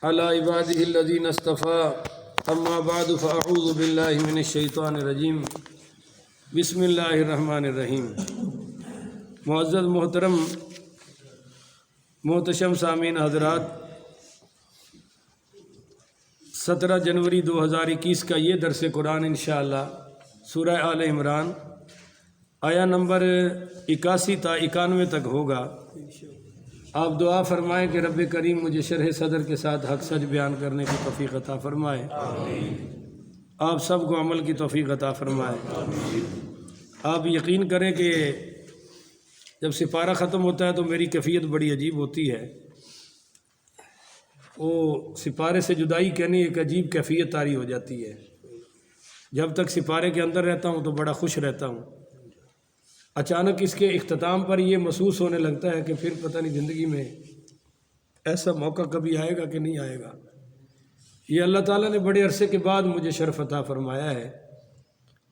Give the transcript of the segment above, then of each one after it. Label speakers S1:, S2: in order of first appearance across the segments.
S1: علی عبادہ الذین اصطفیٰ اما بعد فاعوذ باللہ من الشیطان الرجیم بسم اللہ الرحمن الرحیم۔ معزز محترم محتشم سامعین حضرات، 17 جنوری 2021 کا یہ درس قرآن انشاءاللہ سورہ آل عمران آیا نمبر 81 تا 91 تک ہوگا۔ آپ دعا فرمائیں کہ رب کریم مجھے شرح صدر کے ساتھ حق سچ بیان کرنے کی توفیق عطا فرمائے، آپ سب کو عمل کی توفیق عطا فرمائے۔ آپ یقین کریں کہ جب سپارہ ختم ہوتا ہے تو میری کیفیت بڑی عجیب ہوتی ہے۔ وہ سپارے سے جدائی کہنی ایک عجیب کیفیت طاری ہو جاتی ہے۔ جب تک سپارے کے اندر رہتا ہوں تو بڑا خوش رہتا ہوں، اچانک اس کے اختتام پر یہ محسوس ہونے لگتا ہے کہ پھر پتہ نہیں زندگی میں ایسا موقع کبھی آئے گا کہ نہیں آئے گا۔ یہ اللہ تعالیٰ نے بڑے عرصے کے بعد مجھے شرف عطا فرمایا ہے۔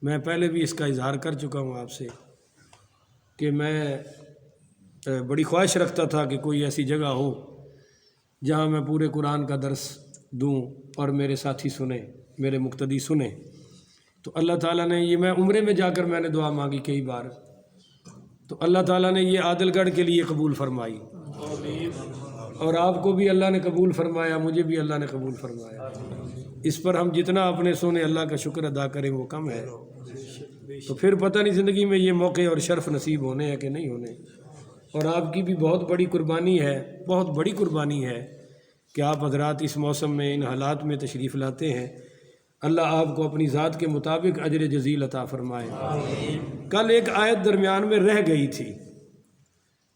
S1: میں پہلے بھی اس کا اظہار کر چکا ہوں آپ سے کہ میں بڑی خواہش رکھتا تھا کہ کوئی ایسی جگہ ہو جہاں میں پورے قرآن کا درس دوں اور میرے ساتھی سنیں، میرے مقتدی سنیں۔ تو اللہ تعالیٰ نے یہ، میں عمرے میں جا کر میں نے دعا مانگی کئی بار، تو اللہ تعالیٰ نے یہ عادل گڑھ کے لیے قبول فرمائی، اور آپ کو بھی اللہ نے قبول فرمایا، مجھے بھی اللہ نے قبول فرمایا۔ اس پر ہم جتنا اپنے سونے اللہ کا شکر ادا کریں وہ کم ہے۔ تو پھر پتہ نہیں زندگی میں یہ موقع اور شرف نصیب ہونے ہیں کہ نہیں ہونے۔ اور آپ کی بھی بہت بڑی قربانی ہے، بہت بڑی قربانی ہے کہ آپ حضرات اس موسم میں ان حالات میں تشریف لاتے ہیں۔ اللہ آپ کو اپنی ذات کے مطابق اجر جزیل عطا فرمائے۔ کل ایک آیت درمیان میں رہ گئی تھی،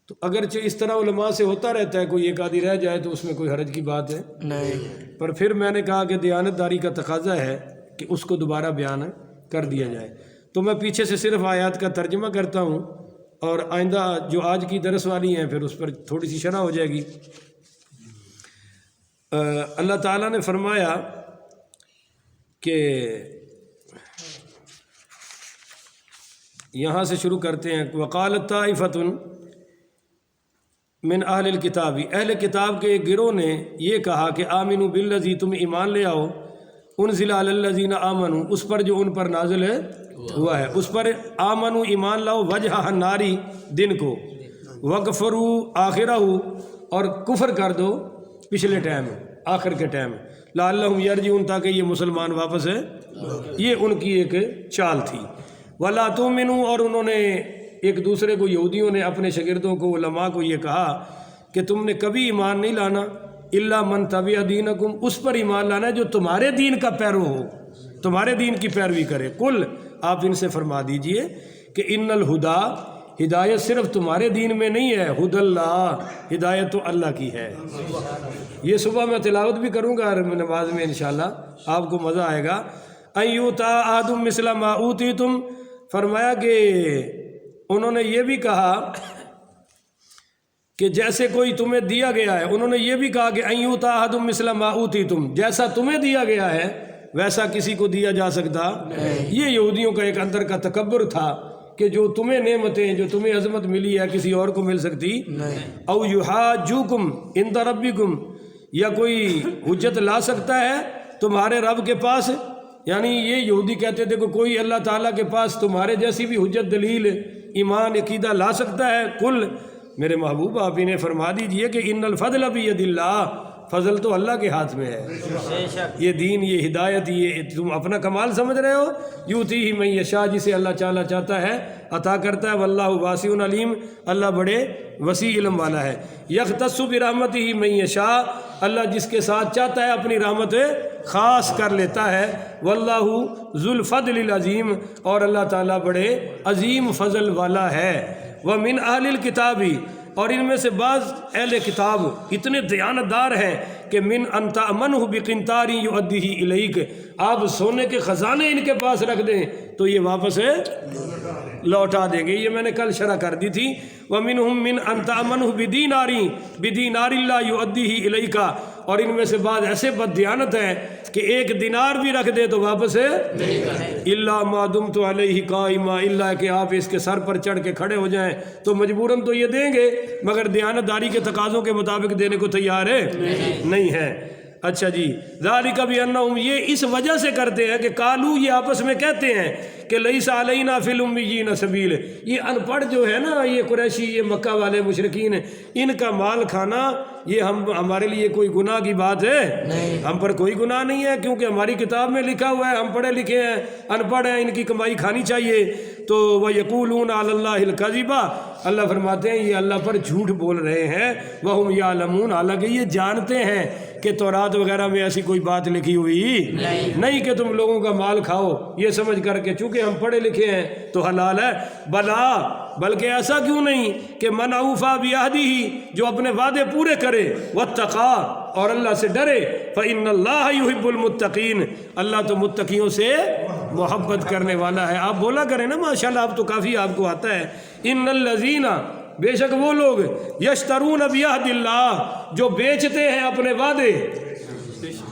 S1: تو اگرچہ اس طرح علماء سے ہوتا رہتا ہے، کوئی ایک آدھی رہ جائے تو اس میں کوئی حرج کی بات ہے نہیں، پر پھر میں نے کہا کہ دیانتداری کا تقاضا ہے کہ اس کو دوبارہ بیان کر دیا جائے۔ تو میں پیچھے سے صرف آیات کا ترجمہ کرتا ہوں، اور آئندہ جو آج کی درس والی ہیں پھر اس پر تھوڑی سی شرح ہو جائے گی۔ اللہ تعالیٰ نے فرمایا کہ یہاں سے شروع کرتے ہیں۔ وقالت طائفۃ من اہل الکتاب، اہل کتاب کے ایک گروہ نے یہ کہا کہ آمنوا بالذی، تم ایمان لے آؤ، انزل علی الذین آمنوا، اس پر جو ان پر نازل ہے ہوا ہے، اس پر آمنوا ایمان لاؤ، وجہ الناری، دن کو، وکفروا آخرہ، اور کفر کر دو پچھلے ٹائم، آخر کے ٹائم، لعلہم یرجعون، تاکہ یہ مسلمان واپس ہے۔ یہ ان کی ایک چال تھی۔ ولا تؤمنوا، اور انہوں نے ایک دوسرے کو، یہودیوں نے اپنے شاگردوں کو، علماء کو یہ کہا کہ تم نے کبھی ایمان نہیں لانا، الا من تبع دینکم، اس پر ایمان لانا ہے جو تمہارے دین کا پیرو ہو، تمہارے دین کی پیروی کرے۔ قل، آپ ان سے فرما دیجئے کہ ان الہدا، ہدایت صرف تمہارے دین میں نہیں ہے، ہدی اللہ، ہدایت تو اللہ کی ہے۔ یہ صبح میں تلاوت بھی کروں گا نماز میں انشاءاللہ، آپ کو مزہ آئے گا۔ ان یؤتی احد مثل ما اوتیتم، فرمایا کہ انہوں نے یہ بھی کہا کہ جیسے کوئی تمہیں دیا گیا ہے، انہوں نے یہ بھی کہا کہ ان یؤتی احد مثل ما اوتیتم، جیسا تمہیں دیا گیا ہے ویسا کسی کو دیا جا سکتا نہیں۔ یہ یہودیوں کا ایک اندر کا تکبر تھا کہ جو تمہیں نعمتیں، جو تمہیں عظمت ملی ہے کسی اور کو مل سکتی نہیں۔ او یحاجوکم عند ربکم، یا کوئی حجت لا سکتا ہے تمہارے رب کے پاس، یعنی یہ یہودی کہتے تھے کہ کوئی اللہ تعالیٰ کے پاس تمہارے جیسی بھی حجت، دلیل، ایمان، عقیدہ لا سکتا ہے۔ قل، میرے محبوب آپ انہیں فرما دیجئے کہ ان الفضل بید اللہ، فضل تو اللہ کے ہاتھ میں ہے۔ یہ دین، یہ ہدایت، یہ تم اپنا کمال سمجھ رہے ہو، یؤتیہ من یشاء، جسے اللہ تعالیٰ چاہتا ہے عطا کرتا ہے، واللہ واسع علیم، اللہ بڑے وسیع علم والا ہے۔ یختص برحمتہ من یشاء، اللہ جس کے ساتھ چاہتا ہے اپنی رحمت خاص کر لیتا ہے، واللہ ذو الفضل العظیم، اور اللہ تعالیٰ بڑے عظیم فضل والا ہے۔ ومن اہل الکتاب، اور ان میں سے بعض اہل کتاب اتنے دیانتدار ہیں کہ من ان تأمنہ بقنطار یؤدیہ الیک، آپ سونے کے خزانے ان کے پاس رکھ دیں تو یہ واپس لوٹا دیں گے۔ یہ میں نے کل شرح کر دی تھی۔ ومنہم من ان تأمنہ بدینار اللہ یؤدیہ الیک، اور ان میں سے بعض ایسے بد دیانت ہیں کہ ایک دینار بھی رکھ دے تو واپس الا ما دمت علیہ قائما، الا کہ آپ اس کے سر پر چڑھ کے کھڑے ہو جائیں تو مجبوراً تو یہ دیں گے، مگر دیانتداری کے تقاضوں کے مطابق دینے کو تیار ہے نہیں ہے۔ اچھا جی، ذالک بانہم، یہ اس وجہ سے کرتے ہیں کہ قالو، یہ آپس میں کہتے ہیں کہ لیس علینا فی الامیین سبیل، یہ ان پڑھ جو ہے نا، یہ قریشی، یہ مکہ والے مشرکین، ان کا مال کھانا یہ ہمارے لیے کوئی گناہ کی بات ہے؟ ہم پر کوئی گناہ نہیں ہے، کیونکہ ہماری کتاب میں لکھا ہوا ہے، ہم پڑھے لکھے ہیں، ان پڑھ ہیں، ان کی کمائی کھانی چاہیے۔ تو وَيَقُولُونَ عَلَى اللَّهِ الْكَذِبَ، اللہ فرماتے ہیں یہ اللہ پر جھوٹ بول رہے ہیں، وَهُمْ يَعْلَمُونَ، حالانکہ یہ جانتے ہیں کہ تورات وغیرہ میں ایسی کوئی بات لکھی ہوئی نہیں کہ تم لوگوں کا مال کھاؤ، یہ سمجھ کر کے چونکہ ہم پڑھے لکھے ہیں تو حلال ہے۔ بلا، بلکہ ایسا کیوں نہیں کہ من اوفی بعہدہ، جو اپنے وعدے پورے کرے، واتقا، اور اللہ سے ڈرے، فإن اللہ یحب المتقین، اللہ تو متقیوں سے محبت کرنے والا ہے۔ آپ بولا کریں نا ماشاءاللہ، آپ تو کافی آپ کو آتا ہے۔ ان الذین، بے شک وہ لوگ، یشترون بعہد اللہ، جو بیچتے ہیں اپنے وعدے،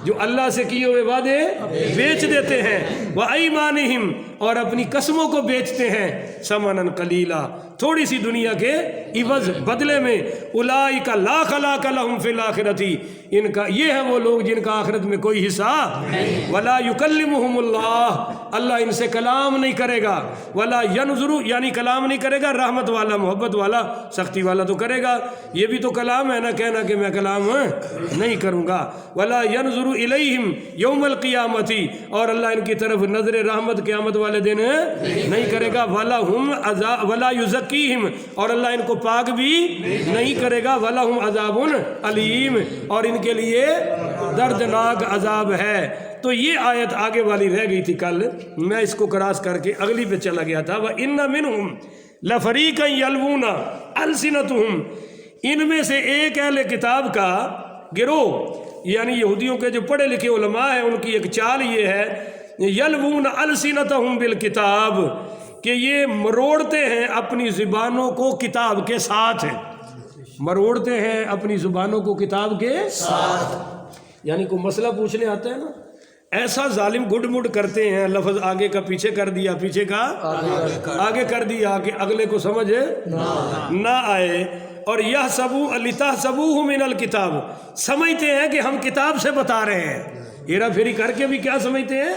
S1: جو اللہ سے کیے ہوئے وعدے بیچ دیتے ہیں، وَأَيْمَانِهِمْ، اور اپنی قسموں کو بیچتے ہیں، ثمناً قلیلا، تھوڑی سی دنیا کے عوض بدلے میں، اولئک لا خلاق لہم فی الآخرۃ، ان کا یہ ہے وہ لوگ جن کا آخرت میں کوئی حصہ، ولا یکلمہم اللہ، اللہ ان سے کلام نہیں کرے گا، ولا ینظر، یعنی کلام نہیں کرے گا، رحمت والا، محبت والا، سختی والا تو کرے گا، یہ بھی تو کلام ہے نا، کہنا کہ میں کلام نہیں کروں گا، ولا ینظر الیہم یوم القیامۃ، اور اللہ ان کی طرف نظر رحمت قیامت والے دن نہیں کرے گا، ولا یزکیہم، اور اللہ ان کو پاک بھی نہیں کرے گا، ولہم عذاب علیم، اور ان کے لیے دردناک عذاب ہے۔ تو یہ آیت آگے والی رہ گئی تھی کل، میں اس کو کراس کر کے اگلی پہ چلا گیا تھا، وَإِنَّ مِنْهُمْ لَفَرِيقًا يَلْوُونَ أَلْسِنَتُهُمْ، ان میں سے ایک اہل کتاب کا گروہ، یعنی یہودیوں کے جو پڑھے لکھے علماء ہیں، ان کی ایک چال یہ ہے، یلوون السنتہم بالکتاب، کہ یہ مروڑتے ہیں اپنی زبانوں کو کتاب کے ساتھ، مروڑتے ہیں اپنی زبانوں کو کتاب کے ساتھ، یعنی کوئی مسئلہ پوچھنے آتا ہے نا، ایسا ظالم گڈ مڈ کرتے ہیں، لفظ آگے کا پیچھے کر دیا، پیچھے کا آگے کر دیا کہ اگلے کو سمجھ نہ آئے، اور یحسبوا لتحسبوہ من الکتاب، سمجھتے ہیں کہ ہم کتاب سے بتا رہے ہیں، ہیرا پھیری کر کے بھی کیا سمجھتے ہیں؟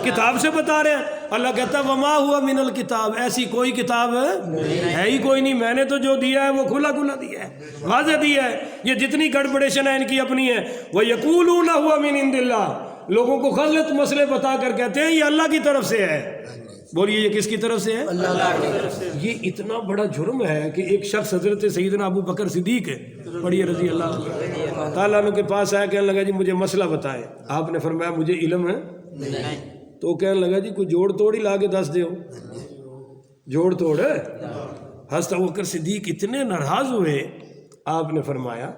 S1: کتاب سے بتا رہے ہیں۔ اللہ کہتا ہے وما ہوا من الکتاب، ایسی کوئی کتاب ہے ہی کوئی نہیں، میں نے تو جو دیا ہے وہ کھلا کھلا دیا ہے، واضح دیا ہے، یہ جتنی گڑبڑیشن ہے ان کی اپنی ہے۔ وَيَقُولُونَ هُوَ مِنْ عِنْدِ اللَّهِ، لوگوں کو غلط مسئلے بتا کر کہتے ہیں یہ اللہ کی طرف سے ہے، بولیے یہ کس کی طرف سے ہے؟ اللہ کی طرف سے۔ یہ اتنا بڑا جرم ہے کہ ایک شخص حضرت سیدنا ابو بکر صدیق ہے، پڑھیے رضی اللہ تعالیٰ عنہ کے پاس آیا، کہنے لگا جی مجھے مسئلہ بتائیں، آپ نے فرمایا مجھے علم ہے، تو کہنے لگا جی کوئی جوڑ توڑ ہی لا کے دس دیو، جوڑ توڑ ہے؟ حضرت ابو بکر صدیق اتنے ناراض ہوئے، آپ نے فرمایا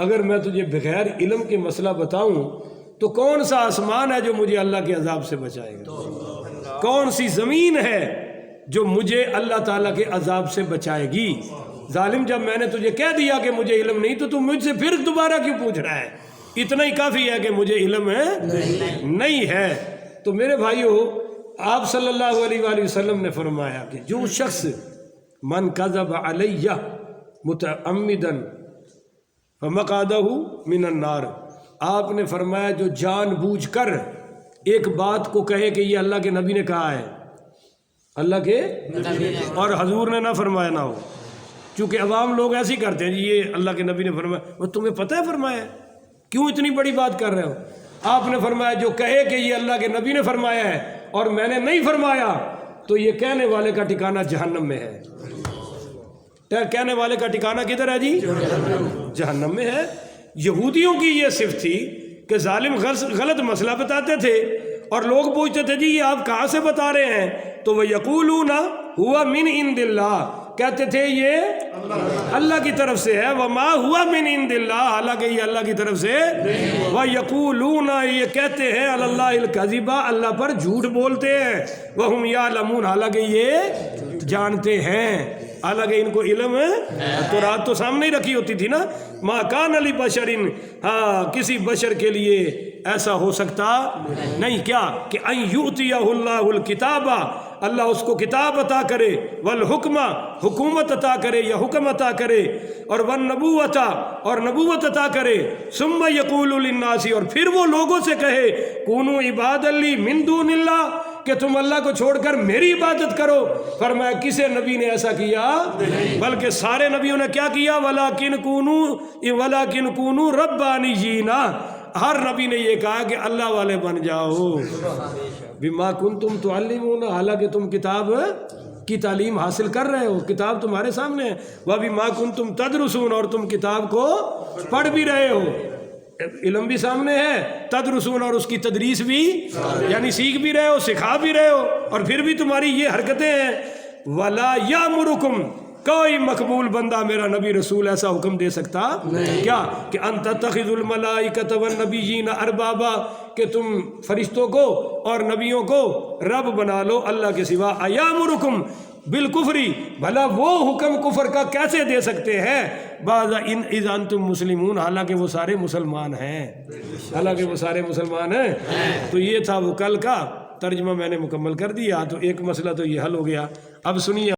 S1: اگر میں تجھے بغیر علم کے مسئلہ بتاؤں تو کون سا آسمان ہے جو مجھے اللہ کے عذاب سے بچائے گا، کون سی زمین ہے جو مجھے اللہ تعالیٰ کے عذاب سے بچائے گی؟ ظالم، جب میں نے تجھے کہہ دیا کہ مجھے علم نہیں تو تم مجھ سے پھر دوبارہ کیوں پوچھ رہا ہے؟ اتنا ہی کافی ہے کہ مجھے علم نہیں ہے۔ تو میرے بھائیو، آپ صلی اللہ علیہ وآلہ وسلم نے فرمایا کہ جو شخص من کذب علیہ متعمدا فمقعدہ من النار، آپ نے فرمایا جو جان بوجھ کر ایک بات کو کہے کہ یہ اللہ کے نبی نے کہا ہے، اللہ کے اور حضور نے نہ فرمایا نہ ہو، چونکہ عوام لوگ ایسے ہی کرتے ہیں جی یہ اللہ کے نبی نے فرمایا، وہ تمہیں پتہ ہے فرمایا ہے، کیوں اتنی بڑی بات کر رہے ہو؟ آپ نے فرمایا جو کہے کہ یہ اللہ کے نبی نے فرمایا ہے اور میں نے نہیں فرمایا تو یہ کہنے والے کا ٹھکانہ جہنم میں ہے۔ کہنے والے کا ٹھکانہ کدھر ہے جی؟ جہنم میں ہے۔ یہودیوں کی یہ صفت تھی کہ ظالم غلط مسئلہ بتاتے تھے اور لوگ پوچھتے تھے جی یہ آپ کہاں سے بتا رہے ہیں، تو وہ یقولون ہوا من عند اللہ، کہتے تھے یہ اللہ کی طرف سے ہے، وما ہوا من عند اللہ، حالانکہ یہ اللہ کی طرف سے، وَيَقُولُونَ، یہ کہتے ہیں علی اللہ الکذب، اللہ پر جھوٹ بولتے ہیں، وَهُمْ يَعْلَمُونَ، حالانکہ یہ جانتے ہیں، حالانکہ ان کو علم ہے، تو رات تو سامنے ہی رکھی ہوتی تھی نا، ما کان لبشر، ہاں کسی بشر کے لیے ایسا ہو سکتا نہیں، کیا کہ ان یؤتیہ اللہ الکتاب، اللہ اس کو کتاب عطا کرے، والحکمہ حکومت عطا کرے یا حکم عطا کرے، اور والنبوۃ اور نبوت عطا کرے، ثم یقول للناس اور پھر وہ لوگوں سے کہے کونوا عبادا لی من دون اللہ کہ تم اللہ کو چھوڑ کر میری عبادت کرو۔ فرمایا کسی نبی نے ایسا کیا بلکہ سارے نبیوں نے کیا کیا، ولیکن کونوا ربانیین، ہر نبی نے یہ کہا کہ اللہ والے بن جاؤ۔ بما کنتم تعلمون، حالانکہ تم کتاب کی تعلیم حاصل کر رہے ہو، کتاب تمہارے سامنے ہے، وبما کنتم تدرسون، اور تم کتاب کو پڑھ بھی رہے ہو، علم بھی سامنے ہے، تدرسون اور اس کی تدریس بھی، یعنی سیکھ بھی رہے ہو، سکھا بھی رہے ہو، اور پھر بھی تمہاری یہ حرکتیں ہیں۔ ولا یامرکم، کوئی مقبول بندہ میرا نبی رسول ایسا حکم دے سکتا کیا کہ ان تتخذوا الملائکۃ والنبیین اربابا، کہ تم فرشتوں کو اور نبیوں کو رب بنا لو اللہ کے سوا۔ ایامرکم بالکفری، بھلا وہ حکم کفر کا کیسے دے سکتے ہیں، بعض ان اذا انتم مسلمون، حالانکہ وہ سارے مسلمان ہیں، حالانکہ وہ سارے مسلمان ہیں۔ تو یہ تھا وہ کل کا ترجمہ میں نے مکمل کر دیا، تو ایک مسئلہ تو یہ حل ہو گیا۔ اب سنیے